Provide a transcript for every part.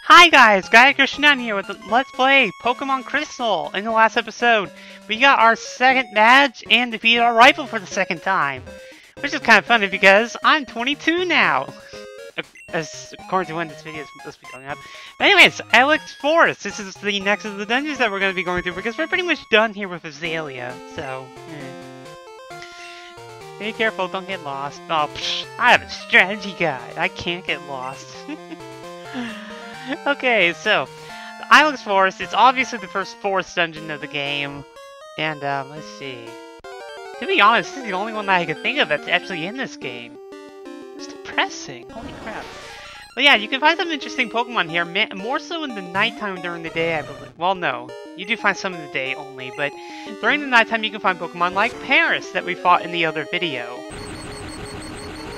Hi guys, Krishnan here with Let's Play Pokemon Crystal. In the last episode, we got our second badge and defeated our rival for the second time. Which is kind of funny because I'm 22 now. As according to when this video is supposed to be going up. But anyways, Ilex Forest. This is the next of the dungeons that we're going to be going through because we're pretty much done here with Azalea. So, be careful, don't get lost. Oh, I have a strategy guide. I can't get lost. Okay, so, Ilex Forest, it's obviously the first forest dungeon of the game. And, let's see. To be honest, this is the only one that I can think of that's actually in this game. It's depressing, holy crap. But yeah, you can find some interesting Pokemon here, more so in the nighttime during the day, I believe. Well, no, you do find some in the day only, but during the nighttime you can find Pokemon like Paris that we fought in the other video.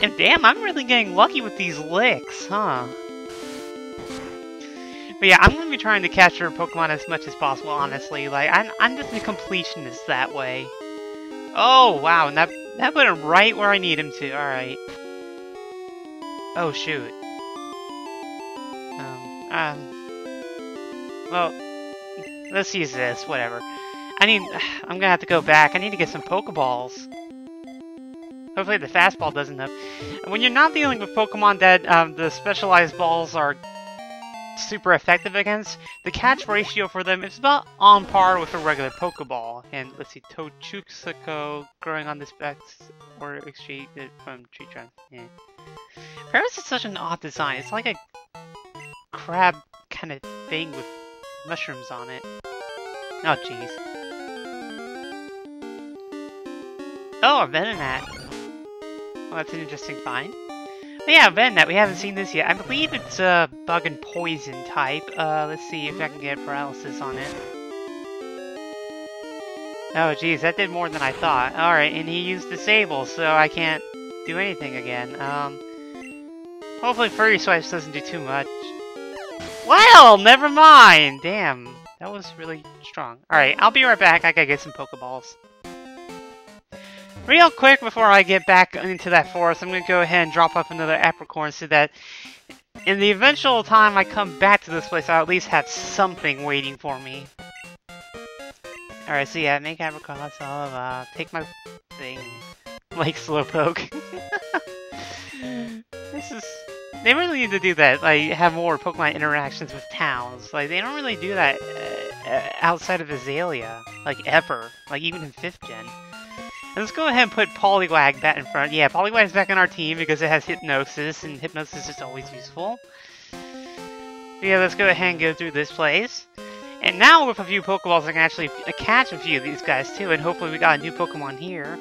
And damn, I'm really getting lucky with these licks, huh? But yeah, I'm going to be trying to capture Pokemon as much as possible, honestly. Like, I'm just a completionist that way. Oh, wow, and that put him right where I need him to, alright. Oh, shoot. Well, let's use this, whatever. I'm gonna have to go back. I need to get some Pokeballs. Hopefully the fastball doesn't have... When you're not dealing with Pokemon that the specialized balls are super effective against, the catch ratio for them is about on par with a regular Pokeball. And let's see, Tochuxaco growing on this back or extracted from tree trunk. Yeah. Paris is such an odd design. It's like a crab kind of thing with mushrooms on it. Oh, jeez. Oh, a Venonat. Well, that's an interesting find. But yeah, Venonat, we haven't seen this yet. I believe it's bug and poison type. Let's see if I can get paralysis on it. Oh, jeez, that did more than I thought. Alright, and he used Disable, so I can't do anything again. Hopefully Furry Swipes doesn't do too much. Well, never mind! Damn, that was really strong. Alright, I'll be right back. I gotta get some Pokeballs. Real quick before I get back into that forest, I'm gonna go ahead and drop off another Apricorn so that in the eventual time I come back to this place, I'll at least have something waiting for me. Alright, so yeah, make Apricots, I'll take my thing. Like Slowpoke. This is... They really need to do that, like, have more Pokemon interactions with towns. Like, they don't really do that outside of Azalea. Like, ever. Like, even in 5th gen. And let's go ahead and put Poliwag back in front. Yeah, Poliwag's back on our team because it has Hypnosis, and Hypnosis is always useful. But yeah, let's go ahead and go through this place. And now with a few Pokeballs, I can actually catch a few of these guys too, and hopefully we got a new Pokemon here.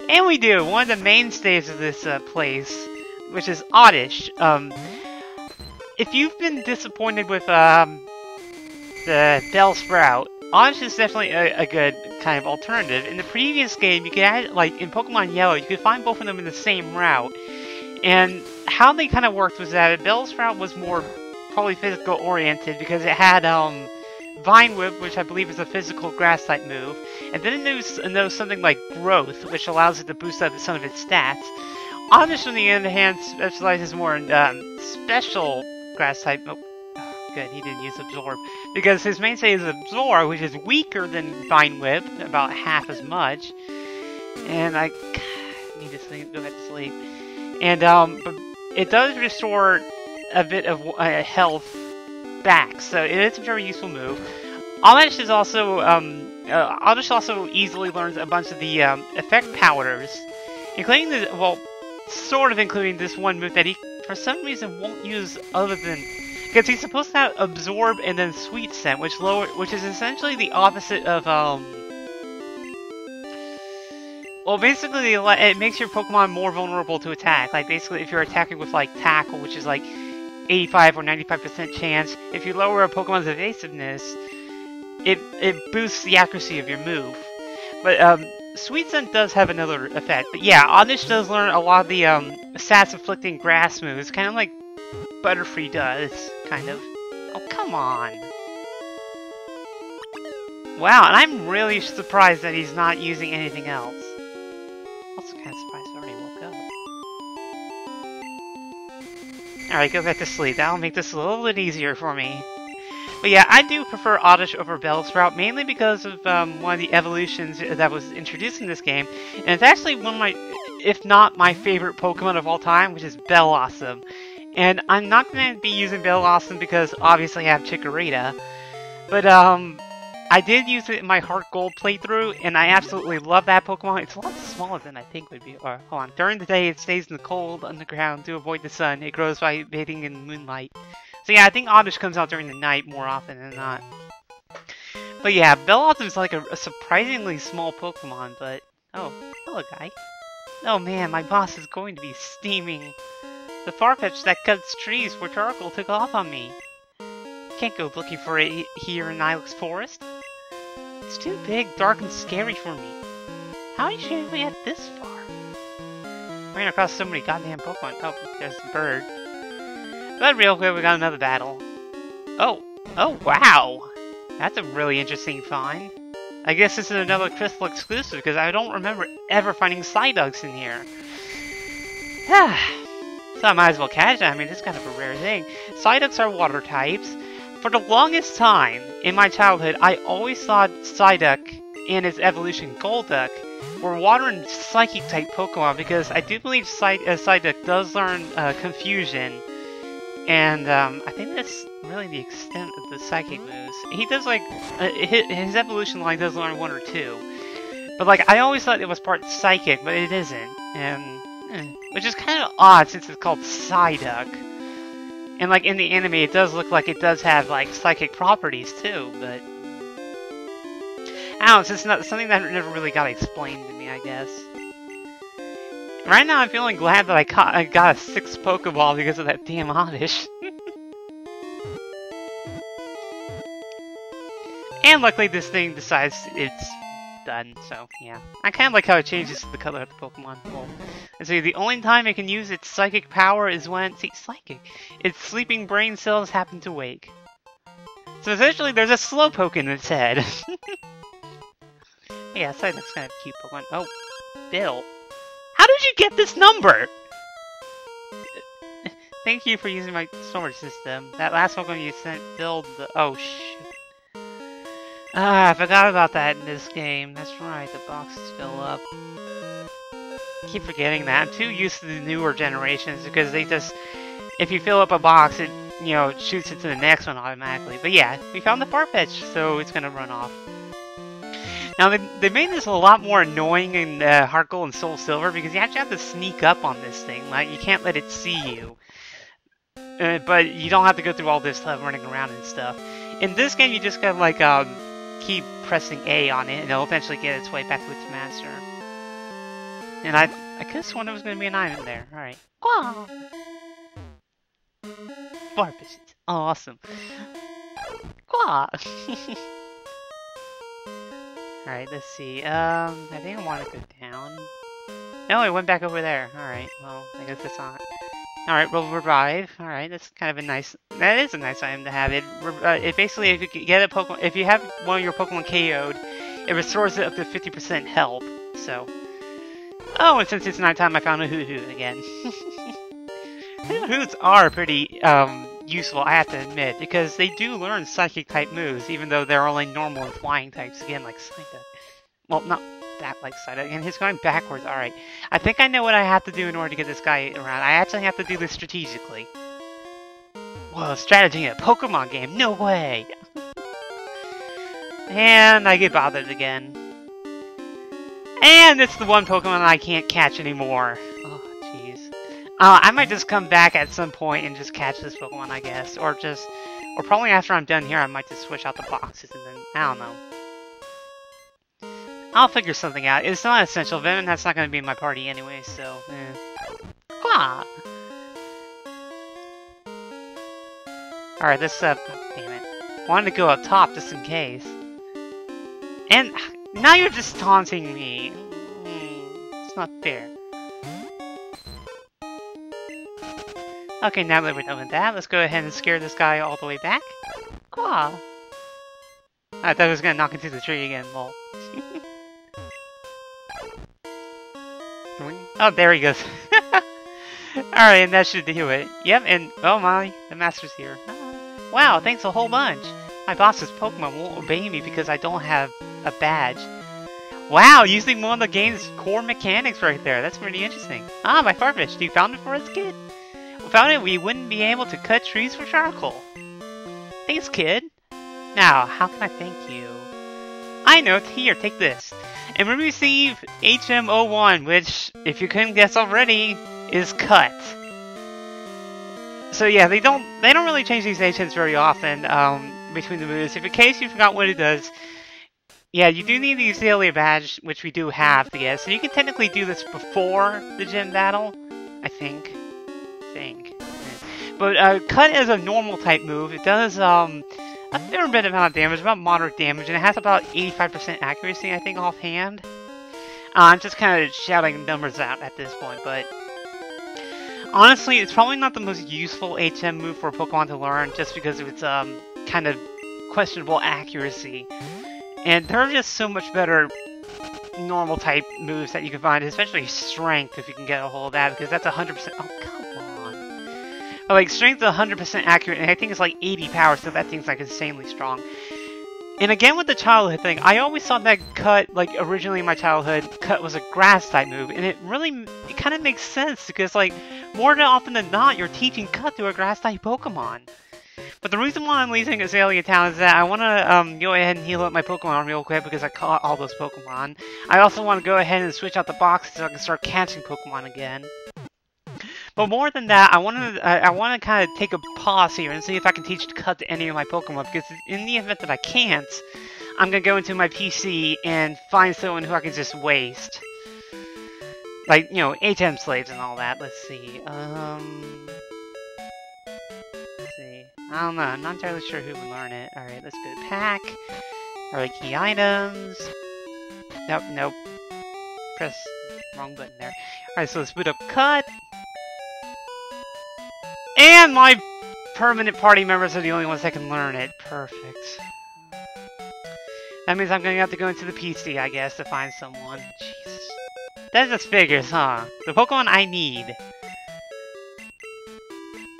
And we do! One of the mainstays of this place, which is Oddish. If you've been disappointed with the Bellsprout, Oddish is definitely a good kind of alternative. In the previous game, you could add, like in Pokemon Yellow, you could find both of them in the same route. And how they kind of worked was that Bellsprout was more probably physical oriented because it had Vine Whip, which I believe is a physical grass type move, and then it knows something like Growth, which allows it to boost up some of its stats. Oddish, on the other hand, specializes more in special grass type. Oh, good, he didn't use Absorb. Because his mainstay is Absorb, which is weaker than Vine Whip, about half as much. And I need to go back to sleep. And, but it does restore a bit of health back, so it is a very useful move. Oddish is also, Oddish also easily learns a bunch of the effect powders, including the, well, sort of including this one move that he, for some reason, won't use other than... Because he's supposed to have Absorb and then Sweet Scent, which is essentially the opposite of, well, basically, it makes your Pokemon more vulnerable to attack. Like, basically, if you're attacking with, like, Tackle, which is, like, 85 or 95% chance, if you lower a Pokemon's evasiveness, it boosts the accuracy of your move. But, Sweet Scent does have another effect, but yeah, Oddish does learn a lot of the stats-inflicting grass moves, kind of like Butterfree does, kind of. Oh, come on! Wow, and I'm really surprised that he's not using anything else. Also kind of surprised I already woke up. Alright, go back to sleep. That'll make this a little bit easier for me. But yeah, I do prefer Oddish over Bellsprout, mainly because of one of the evolutions that was introduced in this game. And it's actually one of my, if not my favorite Pokemon of all time, which is Bellossom. And I'm not going to be using Bellossom because obviously I have Chikorita. But I did use it in my Heart Gold playthrough, and I absolutely love that Pokemon. It's a lot smaller than I think would be. Hold on. During the day, it stays in the cold underground to avoid the sun. It grows by bathing in moonlight. So yeah, I think Oddish comes out during the night more often than not. But yeah, Bellossom is like a surprisingly small Pokemon, but... Oh, hello, guy. Oh man, my boss is going to be steaming. The Farfetch'd that cuts trees for charcoal took off on me. Can't go looking for it here in Ilex Forest. It's too big, dark, and scary for me. How did you get this far? Ran across so many goddamn Pokemon. Oh, there's the bird. But real quick, we got another battle. Oh wow! That's a really interesting find. I guess this is another Crystal exclusive, because I don't remember ever finding Psyducks in here. So I might as well catch it. I mean, it's kind of a rare thing. Psyducks are water types. For the longest time, in my childhood, I always thought Psyduck and its evolution Golduck were water and psychic type Pokemon, because I do believe Psyduck does learn Confusion. And I think that's really the extent of the psychic moves. He does like, his evolution line does learn 1 or 2. But like, I always thought it was part psychic, but it isn't. And, which is kind of odd since it's called Psyduck. And like in the anime, it does look like it does have like psychic properties too, but... I don't know, it's just not something that never really got explained to me, I guess. Right now, I'm feeling glad that I got a 6th Pokeball because of that damn Oddish. And luckily, this thing decides it's done, so yeah. I kind of like how it changes the color of the Pokemon. Well, and so the only time it can use its psychic power is when, its sleeping brain cells happen to wake. So essentially, there's a Slowpoke in its head. Yeah, Psyduck's kind of a cute Pokemon. Oh, Bill. How did you get this number? Thank you for using my storage system. That last Pokemon you sent filled the... Oh, shit. Ah, I forgot about that in this game. That's right, the boxes fill up. I keep forgetting that. I'm too used to the newer generations because they just... If you fill up a box, it, you know, shoots it to the next one automatically. But yeah, we found the Farfetch'd, so it's gonna run off. Now, they made this a lot more annoying in Heart Gold and Soul Silver because you actually have to sneak up on this thing. Like, you can't let it see you. But you don't have to go through all this stuff running around and stuff. In this game, you just gotta, like, keep pressing A on it, and it'll eventually get its way back to its master. And I could have sworn there was gonna be an item there. Alright. Quah! Farfetch'd. Awesome. Quah! Alright, let's see. I think I want to go down. No, it went back over there. Alright, well, I guess it's not. Alright, we'll revive. Alright, that's kind of a nice... That is a nice item to have. It basically, if you get a Pokemon... If you have one of your Pokemon KO'd, it restores it up to 50% health, so... Oh, and since it's nighttime, I found a Hoothoot again. Hoothoots are pretty, useful, I have to admit, because they do learn psychic-type moves, even though they're only normal and flying types, again, like Psyduck. Well, not that like Psyduck, and he's going backwards, alright. I think I know what I have to do in order to get this guy around. I actually have to do this strategically. Whoa, strategy in a Pokemon game, no way! And I get bothered again. And it's the one Pokemon I can't catch anymore. Oh, jeez. I might just come back at some point and just catch this Pokemon, I guess. Or probably after I'm done here, I might just switch out the boxes and then, I don't know. I'll figure something out. It's not essential. Venom, that's not going to be in my party anyway, so, Quah! Alright, this, damn it. Wanted to go up top just in case. And, now you're just taunting me. It's not fair. Okay, now that we're done with that, let's go ahead and scare this guy all the way back. Quah! I thought I was gonna knock into the tree again, lol. Oh, there he goes. Alright, and that should do it. Yep, and oh my, the master's here. Wow, thanks a whole bunch. My boss's Pokemon won't obey me because I don't have a badge. Wow, using one of the game's core mechanics right there. That's pretty interesting. Ah, my Farfetch'd. You found it for us, kid? Without it, we wouldn't be able to cut trees for charcoal. Thanks, kid. Now, how can I thank you? I know. Here, take this. And we receive HM01, which, if you couldn't guess already, is cut. So yeah, they don't really change these HMs very often between the moves. If in case you forgot what it does, yeah, you do need the Azalea badge, which we do have to get. So you can technically do this before the gym battle, I think. But cut is a normal type move. It does a fair bit amount of damage, about moderate damage, and it has about 85% accuracy, I think, offhand. I'm just kind of shouting numbers out at this point, but honestly, it's probably not the most useful HM move for a Pokemon to learn, just because of its kind of questionable accuracy. And there are just so much better normal type moves that you can find, especially Strength, if you can get a hold of that, because that's 100%. Oh, come on. But, like, Strength is 100% accurate, and I think it's like 80 power, so that thing's like insanely strong. And again with the childhood thing, I always thought that Cut, like originally in my childhood, Cut was a grass type move, and it kind of makes sense, because like, more often than not, you're teaching Cut to a grass type Pokemon. But the reason why I'm leaving Azalea Town is that I want to go ahead and heal up my Pokemon real quick because I caught all those Pokemon. I also want to go ahead and switch out the boxes so I can start catching Pokemon again. But more than that, I want to kind of take a pause here and see if I can teach Cut to any of my Pokemon, because in the event that I can't, I'm going to go into my PC and find someone who I can just waste. Like, you know, HM slaves and all that. Let's see. I don't know, I'm not entirely sure who would learn it. Alright, let's go to Pack. Alright, key items. Nope. Press wrong button there. Alright, so let's boot up Cut. And my permanent party members are the only ones that can learn it. Perfect. That means I'm going to have to go into the PC, I guess, to find someone. Jesus. That just figures, huh? The Pokemon I need.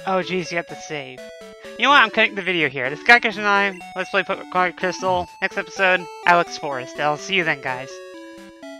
Oh, jeez, you have to save. You know what? I'm cutting the video here. This is Guy Christian and I. Let's play Pokemon Crystal. Next episode, Ilex Forest. I'll see you then, guys.